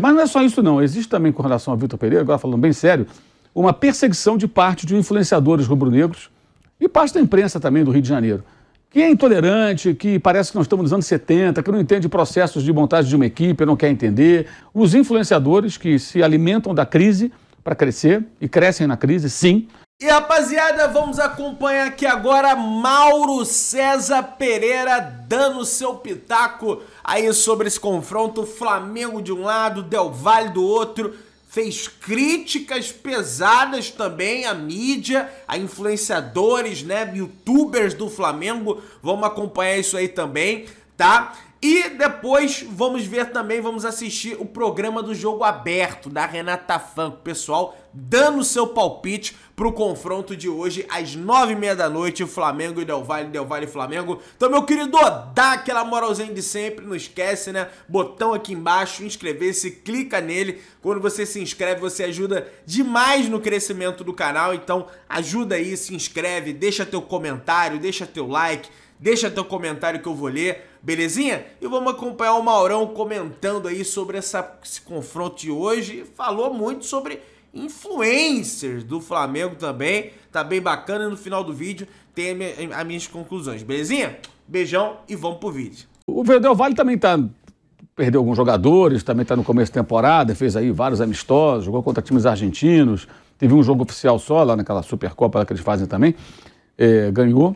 Mas não é só isso não, existe também com relação ao Vitor Pereira, agora falando bem sério, uma perseguição de parte de influenciadores rubro-negros e parte da imprensa também do Rio de Janeiro, que é intolerante, que parece que nós estamos nos anos 70, que não entende processos de montagem de uma equipe, não quer entender. Os influenciadores que se alimentam da crise para crescer e crescem na crise, sim. E rapaziada, vamos acompanhar aqui agora Mauro César Pereira dando seu pitaco aí sobre esse confronto, Flamengo de um lado, Del Valle do outro. Fez críticas pesadas também à mídia, a influenciadores, né, youtubers do Flamengo. Vamos acompanhar isso aí também, tá? E depois vamos ver também, vamos assistir o programa do Jogo Aberto, da Renata Fã, pessoal, dando seu palpite pro confronto de hoje, às 9h30 da noite, Flamengo e Del Valle e Flamengo. Então, meu querido, dá aquela moralzinha de sempre, não esquece, né? Botão aqui embaixo, inscrever-se, clica nele. Quando você se inscreve, você ajuda demais no crescimento do canal, então ajuda aí, se inscreve, deixa teu comentário, deixa teu like, deixa teu comentário que eu vou ler, belezinha? E vamos acompanhar o Maurão comentando aí sobre esse confronto de hoje. Falou muito sobre influencers do Flamengo também. Tá bem bacana. E no final do vídeo tem as minhas conclusões, belezinha? Beijão e vamos pro vídeo. O Del Valle também perdeu alguns jogadores, também está no começo da temporada, fez aí vários amistosos, jogou contra times argentinos, teve um jogo oficial só lá naquela Supercopa que eles fazem também, ganhou.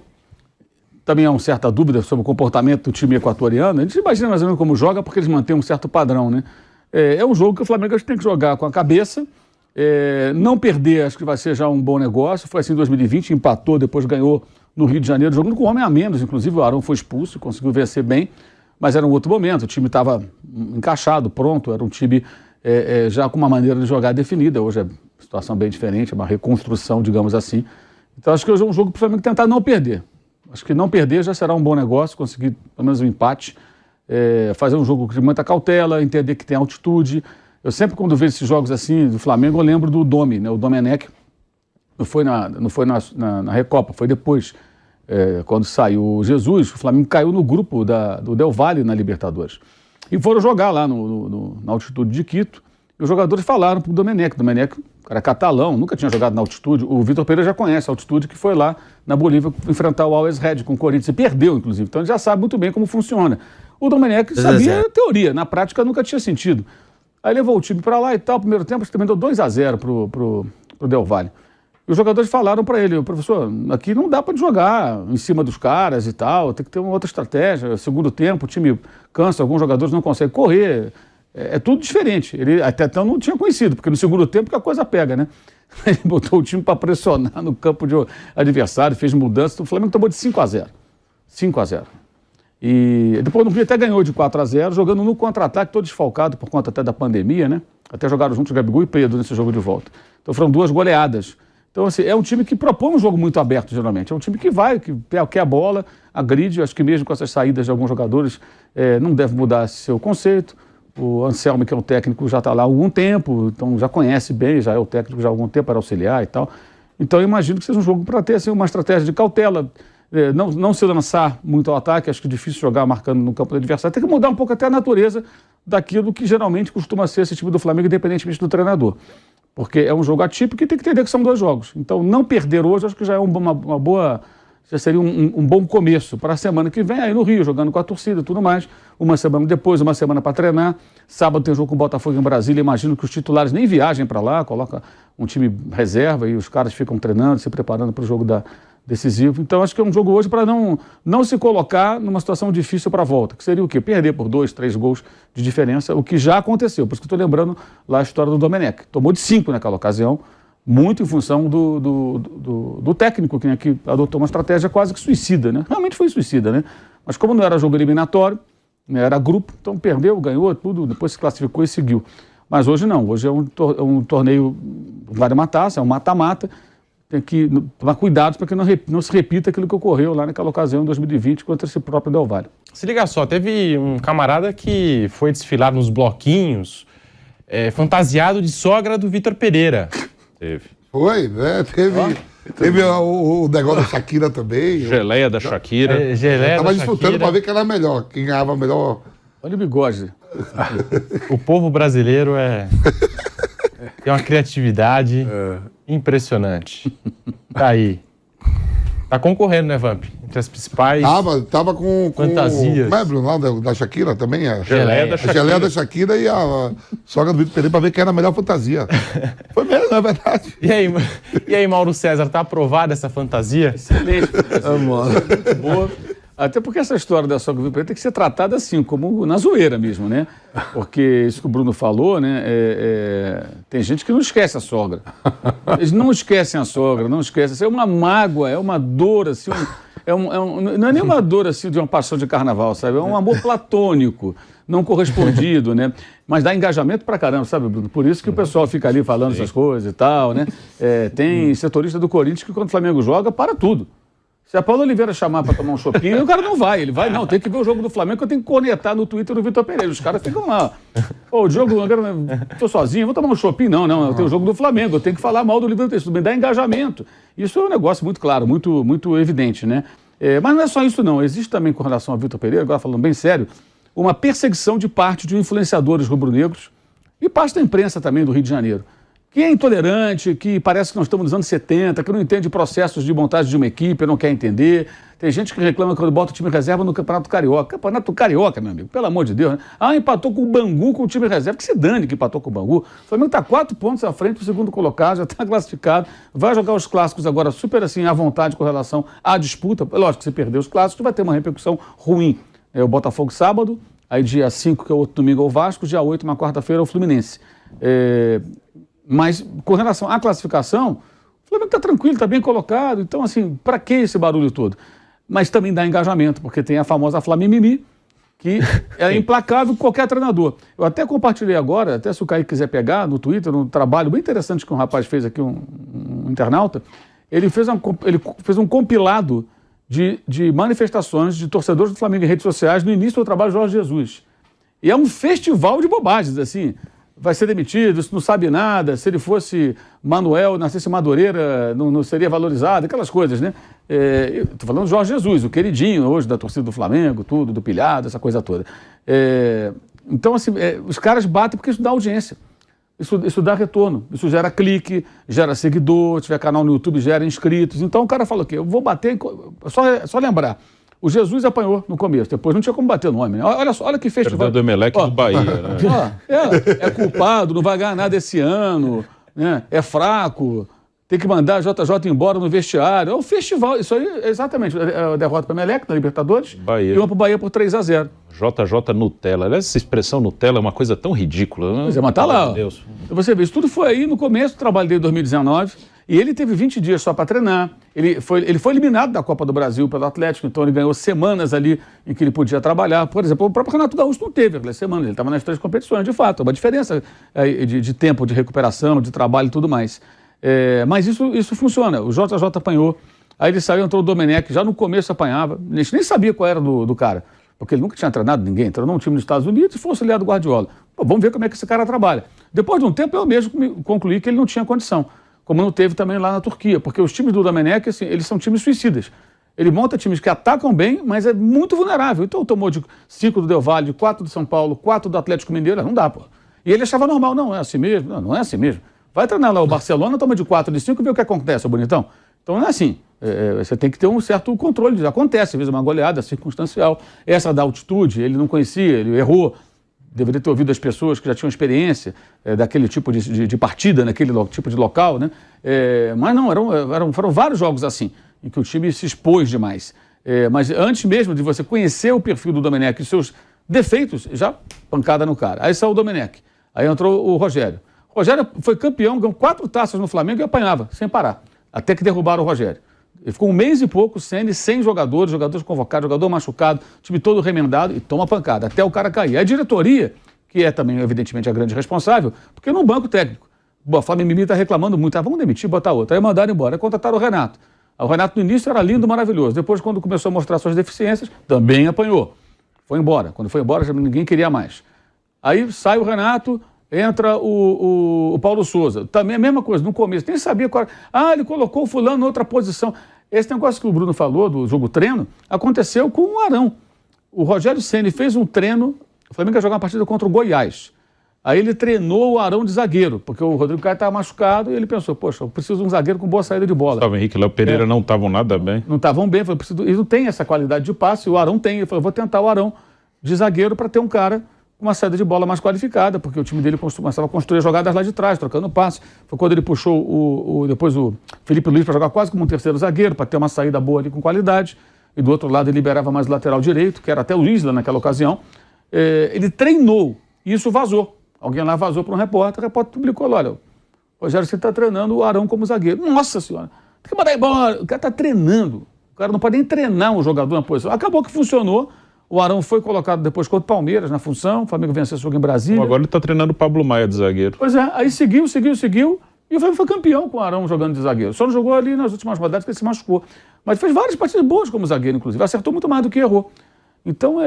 Também há uma certa dúvida sobre o comportamento do time equatoriano. A gente imagina mais ou menos como joga, porque eles mantêm um certo padrão, né? É um jogo que o Flamengo tem que jogar com a cabeça, não perder, acho que vai ser já um bom negócio. Foi assim em 2020, empatou, depois ganhou no Rio de Janeiro, jogando com um homem a menos, inclusive o Arão foi expulso, conseguiu vencer bem, mas era um outro momento, o time estava encaixado, pronto, era um time já com uma maneira de jogar definida. Hoje é uma situação bem diferente, é uma reconstrução, digamos assim. Então acho que hoje é um jogo para o Flamengo tentar não perder. Acho que não perder já será um bom negócio, conseguir pelo menos um empate, fazer um jogo de muita cautela, entender que tem altitude. Eu sempre, quando vejo esses jogos assim do Flamengo, eu lembro do Domi, né? O Domenech não foi na Recopa, foi depois, quando saiu o Jesus, o Flamengo caiu no grupo do Del Valle na Libertadores. E foram jogar lá na altitude de Quito, e os jogadores falaram para o Domenech, cara catalão, nunca tinha jogado na altitude. O Vitor Pereira já conhece a altitude, que foi lá na Bolívia enfrentar o Always Red com o Corinthians e perdeu, inclusive. Então ele já sabe muito bem como funciona. O Domenech sabia a teoria, na prática nunca tinha sentido. Aí levou o time para lá e tal, primeiro tempo, também deu 2-0 pro Del Valle. E os jogadores falaram para ele: professor, aqui não dá para jogar em cima dos caras e tal, tem que ter uma outra estratégia. Segundo tempo, o time cansa, alguns jogadores não conseguem correr. É tudo diferente. Ele até então não tinha conhecido, porque no segundo tempo que a coisa pega, né? Ele botou o time para pressionar no campo de adversário, fez mudanças. O Flamengo tomou de 5-0. 5-0. E depois no Rio até ganhou de 4-0, jogando no contra-ataque, todo desfalcado por conta até da pandemia, né? Até jogaram juntos Gabigol e Pedro nesse jogo de volta. Então foram 2 goleadas. Então, assim, é um time que propõe um jogo muito aberto, geralmente. É um time que vai, que quer a bola, agride. Acho que mesmo com essas saídas de alguns jogadores, não deve mudar seu conceito. O Anselmo, que é um técnico, já está lá há algum tempo, então já conhece bem, já é o técnico já há algum tempo, para auxiliar e tal. Então eu imagino que seja um jogo para ter assim, uma estratégia de cautela, não se lançar muito ao ataque. Acho que é difícil jogar marcando no campo do adversário. Tem que mudar um pouco até a natureza daquilo que geralmente costuma ser esse time do Flamengo, independentemente do treinador. Porque é um jogo atípico e tem que entender que são 2 jogos. Então não perder hoje, acho que já é uma boa... Já seria um bom começo para a semana que vem, aí no Rio, jogando com a torcida e tudo mais. Uma semana depois, uma semana para treinar. Sábado tem jogo com o Botafogo em Brasília. Imagino que os titulares nem viajem para lá, coloca um time reserva e os caras ficam treinando, se preparando para o jogo decisivo. Então acho que é um jogo hoje para não se colocar numa situação difícil para a volta, que seria o quê? Perder por 2, 3 gols de diferença, o que já aconteceu. Por isso que estou lembrando lá a história do Domenech. Tomou de 5 naquela ocasião, muito em função do técnico, que adotou uma estratégia quase que suicida, né? Realmente foi suicida, né? Mas como não era jogo eliminatório, era grupo, então perdeu, ganhou tudo, depois se classificou e seguiu. Mas hoje não, hoje é um torneio, vale uma taça, é um mata-mata, tem que tomar cuidado para que não se repita aquilo que ocorreu lá naquela ocasião em 2020 contra esse próprio Del Valle. Se liga só, teve um camarada que foi desfilar nos bloquinhos, fantasiado de sogra do Vitor Pereira. Foi, né? Teve o negócio da Shakira também. Geleia da Shakira. Tava disputando para ver quem era melhor, quem ganhava melhor Olha o bigode. O povo brasileiro tem uma criatividade impressionante. Tá aí. Tá concorrendo, né, Vamp? Entre as principais Tava com fantasias. Como é, Bruno, lá da Shakira também? A Geleia da Shakira. geleia da Shakira e a sogra do Vitor Pereira pra ver quem era a melhor fantasia. Foi mesmo, não é verdade? E aí, Mauro César, tá aprovada essa fantasia? Excelente. Muito boa. Até porque essa história da sogra do Vitor Pereira tem que ser tratada assim, como na zoeira mesmo, né? Porque isso que o Bruno falou, né? Tem gente que não esquece a sogra. Eles não esquecem a sogra, não esquecem. Isso é uma mágoa, é uma dor, assim. Não é nem uma dor assim de uma paixão de carnaval, sabe? É um amor platônico, não correspondido, né? Mas dá engajamento pra caramba, sabe, Bruno? Por isso que o pessoal fica ali falando essas coisas e tal, né? Tem setorista do Corinthians que quando o Flamengo joga, para tudo. Se a Paulo Oliveira chamar para tomar um chopinho, o cara não vai. Ele vai, não, tem que ver o jogo do Flamengo, que eu tenho que conectar no Twitter do Vitor Pereira. Os caras ficam lá. Pô, o jogo, eu tô sozinho, vou tomar um chopinho. Não, eu tenho o jogo do Flamengo, eu tenho que falar mal do Vitor Pereira. Isso também dá engajamento. Isso é um negócio muito claro, muito evidente, né? Mas não é só isso, não. Existe também, com relação ao Vitor Pereira, agora falando bem sério, uma perseguição de parte de influenciadores rubro-negros e parte da imprensa também do Rio de Janeiro, que é intolerante, que parece que nós estamos nos anos 70, que não entende processos de montagem de uma equipe, não quer entender. Tem gente que reclama quando bota o time reserva no Campeonato Carioca. Campeonato Carioca, meu amigo, pelo amor de Deus, né? Empatou com o Bangu com o time reserva. Que se dane que empatou com o Bangu. O Flamengo está 4 pontos à frente do segundo colocado, já está classificado. Vai jogar os clássicos agora super assim, à vontade com relação à disputa. Lógico que se perder os clássicos, vai ter uma repercussão ruim. O Botafogo sábado, aí dia 5, que é o outro domingo, é o Vasco, dia 8, uma quarta-feira, é o Fluminense. Mas, com relação à classificação, o Flamengo está tranquilo, está bem colocado. Então, assim, para que esse barulho todo? Mas também dá engajamento, porque tem a famosa Flamimimi, que é implacável com qualquer treinador. Eu até compartilhei agora, até se o Kaique quiser pegar no Twitter, um trabalho bem interessante que um rapaz fez aqui, um internauta. Ele fez um compilado de manifestações de torcedores do Flamengo em redes sociais no início do trabalho de Jorge Jesus. E é um festival de bobagens, assim. Vai ser demitido, isso não sabe nada, se ele fosse Manuel, nascesse Madureira, não seria valorizado, aquelas coisas, né? Estou falando de Jorge Jesus, o queridinho hoje da torcida do Flamengo, tudo, do pilhado, essa coisa toda. Então, assim, os caras batem porque isso dá audiência, isso dá retorno, isso gera clique, gera seguidor, se tiver canal no YouTube, gera inscritos. Então o cara fala o quê? Eu vou bater, só lembrar. O Jesus apanhou no começo, depois não tinha como bater no homem. Né? Olha que festival. Perdeu do Emelec do Bahia, né? É culpado, não vai ganhar nada esse ano, né? É fraco, tem que mandar a JJ embora no vestiário. É um festival, isso aí, exatamente. A derrota para o Emelec na Libertadores Bahia. E uma para o Bahia por 3-0. JJ Nutella. Aliás, essa expressão Nutella é uma coisa tão ridícula. Né? Pois é, mas tá lá. Deus. Você vê, isso tudo foi aí no começo do trabalho dele em 2019. E ele teve 20 dias só para treinar. Ele foi eliminado da Copa do Brasil pelo Atlético, então ele ganhou semanas ali em que ele podia trabalhar. Por exemplo, o próprio Renato Gaúcho não teve aquelas semanas, ele estava nas 3 competições, de fato. É uma diferença de tempo, de recuperação, de trabalho e tudo mais. Mas isso funciona. O JJ apanhou, aí ele saiu, entrou o Domenech, já no começo apanhava, a gente nem sabia qual era do cara, porque ele nunca tinha treinado ninguém, treinou um time dos Estados Unidos e foi auxiliar do Guardiola. Pô, vamos ver como é que esse cara trabalha. Depois de um tempo, eu mesmo concluí que ele não tinha condição. Como não teve também lá na Turquia, porque os times do Domenech, assim, eles são times suicidas. Ele monta times que atacam bem, mas é muito vulnerável. Então tomou de 5 do Del Valle, 4 do São Paulo, 4 do Atlético Mineiro, não dá, pô. E ele achava normal, não é assim mesmo, não é assim mesmo. Vai treinar lá o Barcelona, toma de 4 de 5 e vê o que acontece, ô bonitão. Então não é assim. Você tem que ter um certo controle. Acontece, às vezes, uma goleada circunstancial. Essa da altitude, ele não conhecia, ele errou. Deveria ter ouvido as pessoas que já tinham experiência daquele tipo de partida, naquele tipo de local, né? Mas não, foram vários jogos assim, em que o time se expôs demais. Mas antes mesmo de você conhecer o perfil do Domenech e seus defeitos, já pancada no cara. Aí saiu o Domenech, aí entrou o Rogério. O Rogério foi campeão, ganhou 4 taças no Flamengo e apanhava, sem parar, até que derrubaram o Rogério. Ele ficou 1 mês e pouco sem jogadores convocados, jogador machucado, time todo remendado e toma pancada, até o cara cair. A diretoria, que é também, evidentemente, a grande responsável, porque no banco técnico, a Flamimimi está reclamando muito, vamos demitir, botar outro. Aí mandaram embora, aí contrataram o Renato. O Renato no início era lindo, maravilhoso. Depois, quando começou a mostrar suas deficiências, também apanhou. Foi embora. Quando foi embora, já ninguém queria mais. Aí sai o Renato, entra o Paulo Souza. Também a mesma coisa, no começo, nem sabia qual era. Ele colocou o fulano em outra posição. Esse negócio que o Bruno falou do jogo treino, aconteceu com o Arão. O Rogério Ceni fez um treino O Flamengo ia jogar uma partida contra o Goiás. Aí ele treinou o Arão de zagueiro, porque o Rodrigo Caio estava machucado e ele pensou, poxa, eu preciso de um zagueiro com boa saída de bola. Gustavo Henrique e Léo Pereira não estavam nada bem. Não estavam bem, falei, eles não têm essa qualidade de passe, o Arão tem. Ele falou, vou tentar o Arão de zagueiro para ter um cara com uma saída de bola mais qualificada, porque o time dele começava a construir jogadas lá de trás, trocando passe. Foi quando ele puxou depois o Felipe Luiz para jogar quase como um terceiro zagueiro, para ter uma saída boa ali com qualidade. E do outro lado ele liberava mais o lateral direito, que era até o Isla naquela ocasião. Ele treinou, e isso vazou. Alguém lá vazou para um repórter, o repórter publicou, olha, Rogério, você está treinando o Arão como zagueiro. Nossa senhora, tem que mandar embora. O cara está treinando. O cara não pode nem treinar um jogador na posição. Acabou que funcionou. O Arão foi colocado depois contra o Palmeiras na função. O Flamengo venceu esse jogo em Brasília. Agora ele está treinando o Pablo Maia de zagueiro. Pois é, aí seguiu. E o Flamengo foi campeão com o Arão jogando de zagueiro. Só não jogou ali nas últimas rodadas porque ele se machucou. Mas fez várias partidas boas como zagueiro, inclusive. Acertou muito mais do que errou. Então,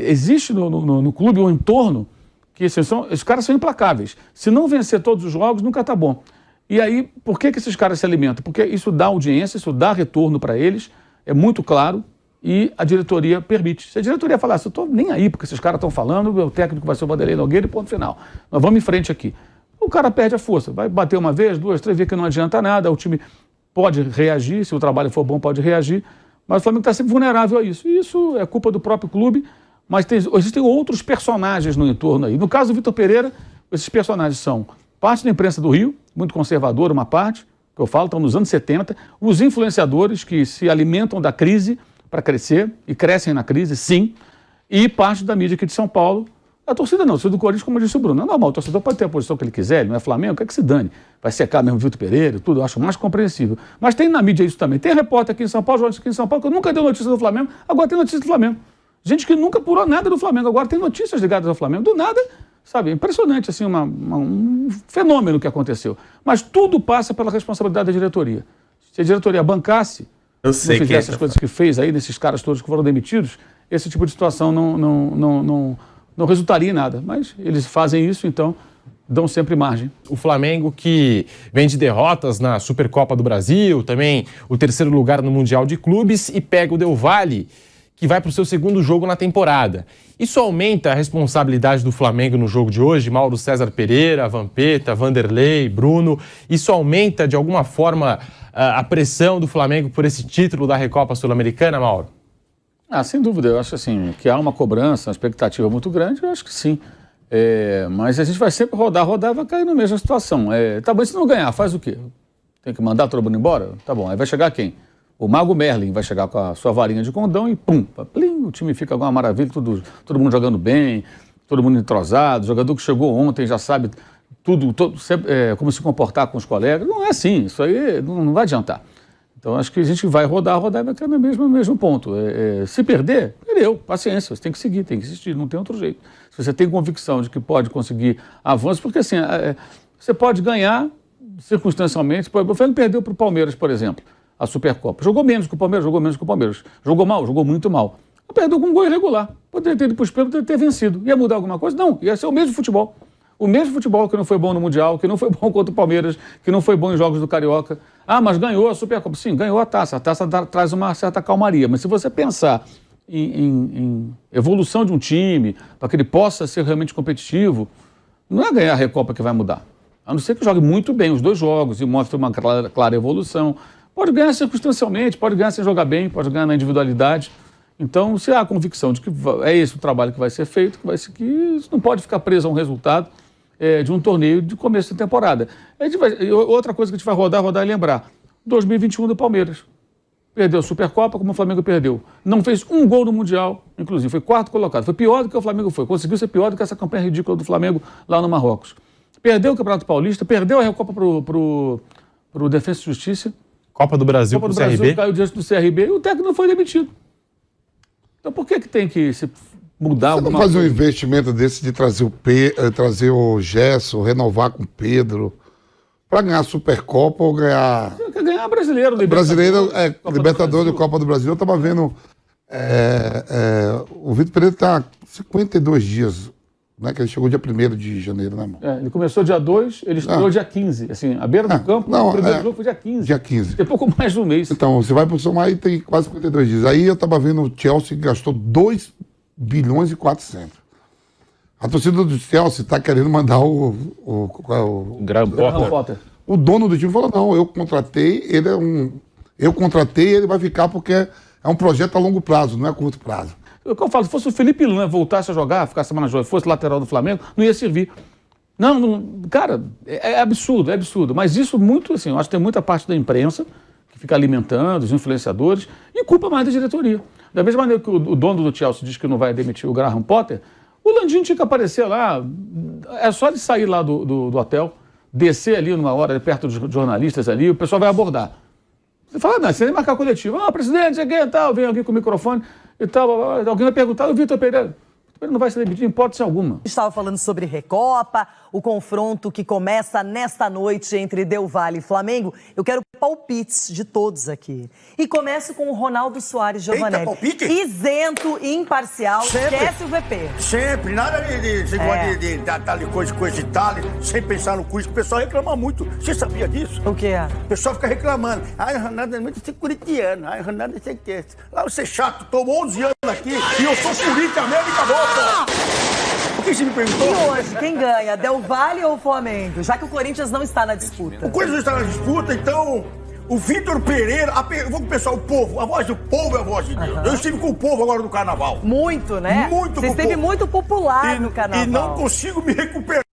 existe no clube um entorno que esses caras são implacáveis. Se não vencer todos os jogos, nunca está bom. E aí, por que esses caras se alimentam? Porque isso dá audiência, isso dá retorno para eles, é muito claro, e a diretoria permite. Se a diretoria falar, eu estou nem aí, porque esses caras estão falando, o técnico vai ser o Vanderlei Nogueira e ponto final. Nós vamos em frente aqui. O cara perde a força, vai bater uma vez, duas, três, vê que não adianta nada, o time pode reagir, se o trabalho for bom, pode reagir, mas o Flamengo está sempre vulnerável a isso. E isso é culpa do próprio clube, mas existem outros personagens no entorno aí. No caso do Vitor Pereira, esses personagens são parte da imprensa do Rio, muito conservadora, uma parte, que eu falo, estão nos anos 70, os influenciadores que se alimentam da crise para crescer, e crescem na crise, sim, e parte da mídia aqui de São Paulo. A torcida não, a torcida do Corinthians, como disse o Bruno, é normal, o torcedor pode ter a posição que ele quiser, ele não é Flamengo, quer que se dane, vai secar mesmo o Vitor Pereira, tudo, eu acho mais compreensível. Mas tem na mídia isso também, tem repórter aqui em São Paulo, jornalista aqui em São Paulo, que nunca deu notícia do Flamengo, agora tem notícia do Flamengo. Gente que nunca apurou nada do Flamengo, agora tem notícias ligadas ao Flamengo, do nada, sabe, impressionante, assim, um fenômeno que aconteceu. Mas tudo passa pela responsabilidade da diretoria. Se a diretoria bancasse, não fizesse as coisas que fez aí, nesses caras todos que foram demitidos, esse tipo de situação não resultaria em nada. Mas eles fazem isso, então dão sempre margem. O Flamengo que vem de derrotas na Supercopa do Brasil, também o terceiro lugar no Mundial de Clubes, e pega o Del Valle, que vai para o seu segundo jogo na temporada. Isso aumenta a responsabilidade do Flamengo no jogo de hoje? Mauro César Pereira, Vampeta, Vanderlei, Bruno. Isso aumenta, de alguma forma, a pressão do Flamengo por esse título da Recopa Sul-Americana, Mauro? Sem dúvida. Eu acho assim, que há uma cobrança, uma expectativa muito grande, eu acho que sim. Mas a gente vai sempre rodar e vai cair na mesma situação. Tá bom, se não ganhar, faz o quê? Tem que mandar todo mundo embora? Tá bom, aí vai chegar quem? O Mago Merlin vai chegar com a sua varinha de condão e pum, plim, o time fica uma maravilha, todo mundo jogando bem, todo mundo entrosado, o jogador que chegou ontem já sabe como se comportar com os colegas. Não é assim, isso aí não vai adiantar. Então acho que a gente vai rodar e vai cair no mesmo ponto. Se perder, perdeu, paciência, você tem que seguir, tem que insistir, não tem outro jeito. Se você tem convicção de que pode conseguir avanço, porque assim, você pode ganhar circunstancialmente. O Flamengo perdeu para o Palmeiras, por exemplo, a Supercopa. Jogou menos que o Palmeiras. Jogou mal, jogou muito mal. Perdeu com um gol irregular. Poderia ter ido para os pênaltis, poderia ter vencido. Ia mudar alguma coisa? Não, ia ser o mesmo futebol. O mesmo futebol que não foi bom no Mundial, que não foi bom contra o Palmeiras, que não foi bom em jogos do Carioca. Mas ganhou a Supercopa. Sim, ganhou a taça. A taça traz uma certa calmaria. Mas se você pensar em evolução de um time, para que ele possa ser realmente competitivo, não é ganhar a Recopa que vai mudar. A não ser que jogue muito bem os dois jogos e mostre uma clara evolução. Pode ganhar circunstancialmente, pode ganhar sem jogar bem, pode ganhar na individualidade. Então, se há a convicção de que é esse o trabalho que vai ser feito, que isso não pode ficar preso a um resultado de um torneio de começo de temporada. Outra coisa que a gente vai rodar e lembrar, 2021 do Palmeiras. Perdeu a Supercopa como o Flamengo perdeu. Não fez um gol no Mundial, inclusive, foi quarto colocado. Foi pior do que o Flamengo foi. Conseguiu ser pior do que essa campanha ridícula do Flamengo lá no Marrocos. Perdeu o Campeonato Paulista, perdeu a Recopa pro Defensa e Justiça. Copa do Brasil pro CRB. Brasil caiu diante do CRB e o técnico não foi demitido. Então por que tem que se mudar Você alguma não faz coisa? um investimento desse de trazer o Gerson, renovar com o Pedro, para ganhar a Supercopa ou ganhar... Você quer ganhar brasileiro, Brasileiro, Copa Libertadores do e Copa do Brasil. Eu estava vendo, o Vitor Pereira está 52 dias, né, que ele chegou dia 1º de janeiro, né, irmão? Ele começou dia 2, ele estreou dia 15. Assim, à beira do campo, o primeiro jogo foi dia 15. Dia 15. Tem pouco mais de um mês. Então, você vai para o somar e tem quase 52 dias. Aí eu estava vendo o Chelsea que gastou 2 bilhões e 400. A torcida do Chelsea está querendo mandar o Graham Graham Potter. Potter. O dono do time falou, não, eu contratei, ele vai ficar porque é um projeto a longo prazo, não é a curto prazo. O que eu falo, se fosse o Felipe Luan voltasse a jogar, ficasse semana jogando, fosse lateral do Flamengo, não ia servir. Não, cara, é absurdo, é absurdo. Mas isso muito, assim, eu acho que tem muita parte da imprensa que fica alimentando, os influenciadores, e culpa mais da diretoria. Da mesma maneira que o dono do Chelsea diz que não vai demitir o Graham Potter, o Landim tinha que aparecer lá, é só ele sair lá do hotel, descer ali numa hora, perto dos jornalistas ali, o pessoal vai abordar. Você fala, não, você nem marcar coletivo. Presidente, aqui tal, vem alguém com o microfone e tal, alguém vai perguntar, o Vitor Pereira. Ele não vai se demitir, em hipótese alguma. Estava falando sobre Recopa, o confronto que começa nesta noite entre Del Valle e Flamengo. Eu quero palpites de todos aqui. E começo com o Ronaldo Soares Giovanelli. Eita, palpite? Isento e imparcial, esquece o VP. Sempre, nada de coisa de tal, sem pensar no custo. O pessoal reclama muito. Você sabia disso? O que é? O pessoal fica reclamando. Ai, Ronaldo é muito corintiano. Ai, Ronaldo é que. Lá você é chato, tomou 11 anos aqui e eu sou Corinthians mesmo e acabou. Por que você me perguntou? E hoje, quem ganha? Del Valle ou Flamengo? Já que o Corinthians não está na disputa. O Corinthians está na disputa, então... O Vitor Pereira, eu vou começar o povo, a voz do povo é a voz de Deus. Eu estive com o povo agora no carnaval. Muito, né? Muito. Você esteve muito popular no carnaval. E não consigo me recuperar.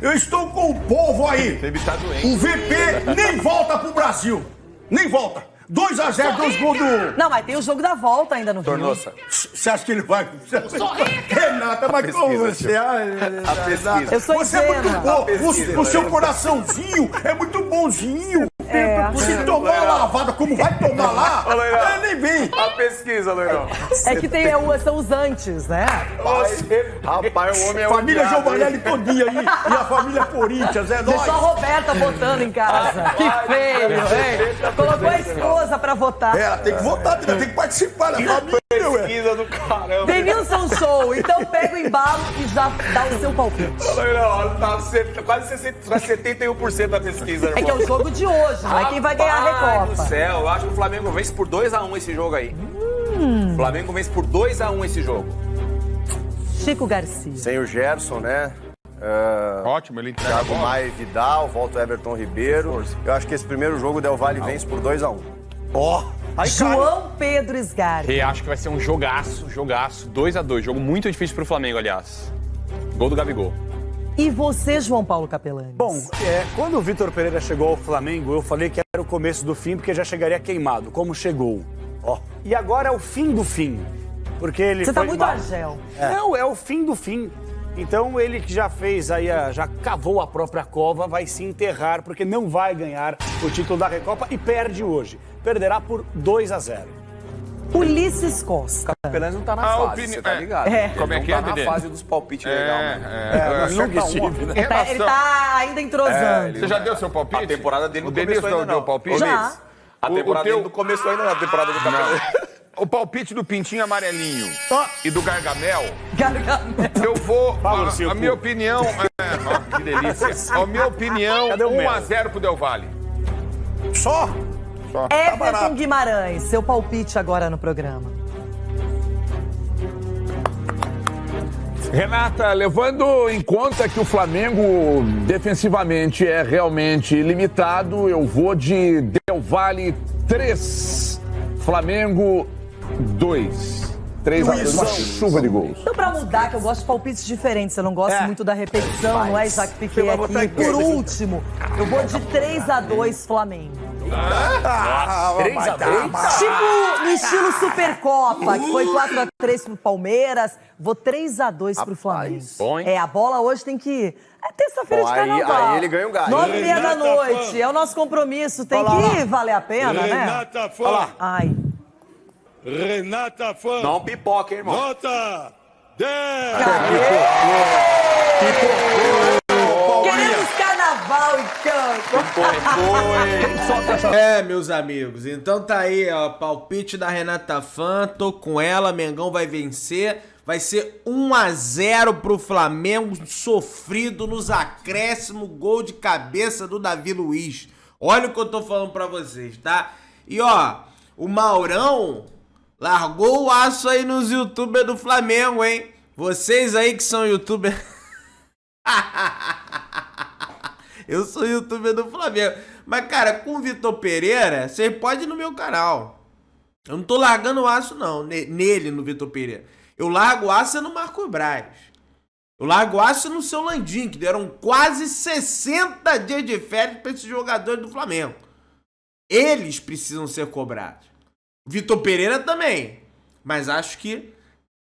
Eu estou com o povo aí. O VP nem volta pro Brasil. Nem volta. 2-0, 2 gols do... Não, mas tem o jogo da volta ainda no Rio. Tornou-se. Você acha que ele vai... Renata, mas como você... A pesquisa. Eu sou Você é muito ingênua. bom. O seu coraçãozinho é muito bonzinho. Se tomar uma lavada como vai tomar lá, ele nem vem. A pesquisa, Leirão. É que são os antes, né? Rapaz, o homem é Família odiado, Giovanelli todinha aí. E a família Corinthians, é nóis. Deixou a Roberta votando em casa. Que feio, hein? Colocou a esposa pra votar. Ela tem que votar, tem que participar da família, ué. Pesquisa do caramba. Denilson Show, então pega o embalo e já dá o seu palpite. Leirão, tá quase 71% da pesquisa, irmão. É que é o jogo de hoje, não é quem vai ganhar a Rapaz Recopa. do céu, eu acho que o Flamengo vence por 2-1 esse jogo aí. O Flamengo vence por 2-1 esse jogo. Chico Garcia. Sem o Gerson, né? Ótimo, ele entrega a Thiago bola. Maia e Vidal, volta o Everton Ribeiro. Eu acho que esse primeiro jogo o Del Valle vence por 2-1. João Pedro Sgarbi. E acho que vai ser um jogaço, 2-2. Jogo muito difícil pro Flamengo, aliás. Gol do Gabigol. E você, João Paulo Capelanes? Bom, quando o Vitor Pereira chegou ao Flamengo, eu falei que era o começo do fim, porque já chegaria queimado, como chegou. E agora é o fim do fim. Porque ele Você tá foi muito mal. argel. Não, é o fim do fim. Então ele que já fez aí, já cavou a própria cova, vai se enterrar, porque não vai ganhar o título da Recopa e perde hoje. Perderá por 2-0. Ulisses Costa. O Capelães não tá na fase, você tá ligado? Como é Ele que não é, tá na Dedê? fase dos palpites legal, né? Nunca estive, né? Ele tá ainda entrosando. Você já deu seu palpite? A temporada dele O não Denilson começou ainda, deu não. palpite? Já. A temporada teu- dele não começou ainda, não. A temporada do Capelães. O palpite do Pintinho Amarelinho e do Gargamel, Gargamel. eu vou... Fala, A Silvio. minha opinião... que delícia. A minha opinião, Cadê o mel? 1-0 pro Del Valle. Só? Everton Guimarães, seu palpite agora no programa. Renata, levando em conta que o Flamengo defensivamente é realmente limitado, eu vou de Del Valle 3, Flamengo 2. 3-2, uma chuva de gols. Então, pra mudar, que eu gosto de palpites diferentes, eu não gosto muito da repetição, não é? Já que fiquei Você vai votar aqui. em quem? Por último, eu vou de 3-2 Flamengo. 3-2? Tipo no estilo Supercopa, que foi 4-3 pro Palmeiras, vou 3-2 pro Flamengo. Bom, hein? É, a bola hoje tem que... É terça-feira de Bom, aí- carnaval. aí ele ganha um gás. 9h30 da noite, é o nosso compromisso, tem que valer a pena, né? Renata Fã. Ai. Renata Fã. Não pipoca, hein, irmão? Nota 10. Queremos carnaval e canto. É, meus amigos, então tá aí, ó, palpite da Renata Fã, tô com ela, Mengão vai vencer, vai ser 1-0 pro Flamengo, sofrido nos acréscimos, gol de cabeça do Davi Luiz. Olha o que eu tô falando pra vocês, tá? E ó, o Maurão largou o aço aí nos youtubers do Flamengo, hein? Vocês aí que são youtuber... Eu sou youtuber do Flamengo. Mas, cara, com o Vitor Pereira, você pode ir no meu canal. Eu não tô largando o aço, não. Nele, no Vitor Pereira. Eu largo o aço no Marco Braz. Eu largo o aço no seu Landim, que deram quase 60 dias de férias pra esses jogadores do Flamengo. Eles precisam ser cobrados. O Vitor Pereira também. Mas acho que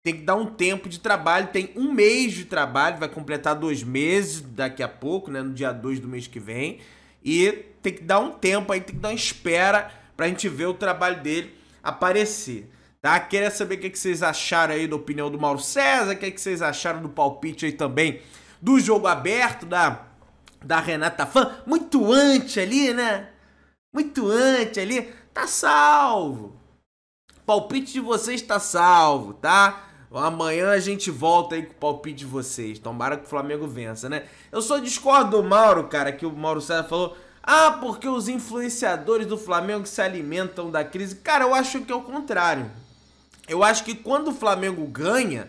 tem que dar um tempo de trabalho. Tem um mês de trabalho. Vai completar 2 meses daqui a pouco, né? No dia 2 do mês que vem. E tem que dar um tempo aí, tem que dar uma espera pra gente ver o trabalho dele aparecer. Tá? Queria saber o que vocês acharam aí da opinião do Mauro César. O que vocês acharam do palpite aí também do jogo aberto da Renata Fã. Muito antes ali, né? Muito antes ali. Tá salvo. O palpite de vocês tá salvo, tá? Amanhã a gente volta aí com o palpite de vocês. Tomara que o Flamengo vença, né? Eu só discordo do Mauro, cara, que o Mauro César falou. Ah, porque os influenciadores do Flamengo se alimentam da crise. Cara, eu acho que é o contrário. Eu acho que quando o Flamengo ganha,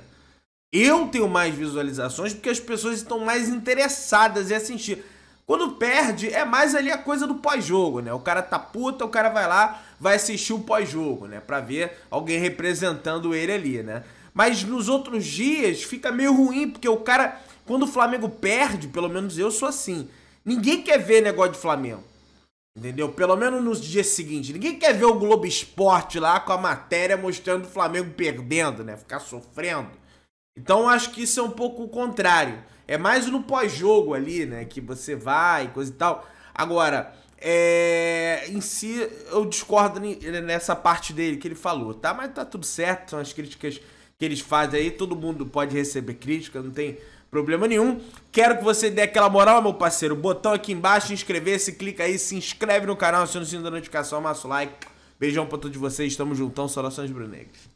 eu tenho mais visualizações porque as pessoas estão mais interessadas em assistir. Quando perde, é mais ali a coisa do pós-jogo, né? O cara tá puta, o cara vai lá, vai assistir o pós-jogo, né? Pra ver alguém representando ele ali, né? Mas nos outros dias fica meio ruim, porque o cara, quando o Flamengo perde, pelo menos eu sou assim, ninguém quer ver negócio de Flamengo, entendeu? Pelo menos nos dias seguintes, ninguém quer ver o Globo Esporte lá com a matéria mostrando o Flamengo perdendo, né? Ficar sofrendo. Então eu acho que isso é um pouco o contrário. É mais no pós-jogo ali, né? Que você vai, coisa e tal. Agora, em si, eu discordo nessa parte dele que ele falou, tá? Mas tá tudo certo, são as críticas que eles fazem aí. Todo mundo pode receber crítica, não tem problema nenhum. Quero que você dê aquela moral, meu parceiro. Botão aqui embaixo, inscrever-se, clica aí, se inscreve no canal, aciona o sininho da notificação, amassa o like. Beijão pra todos vocês, tamo juntão, saudações brunegras.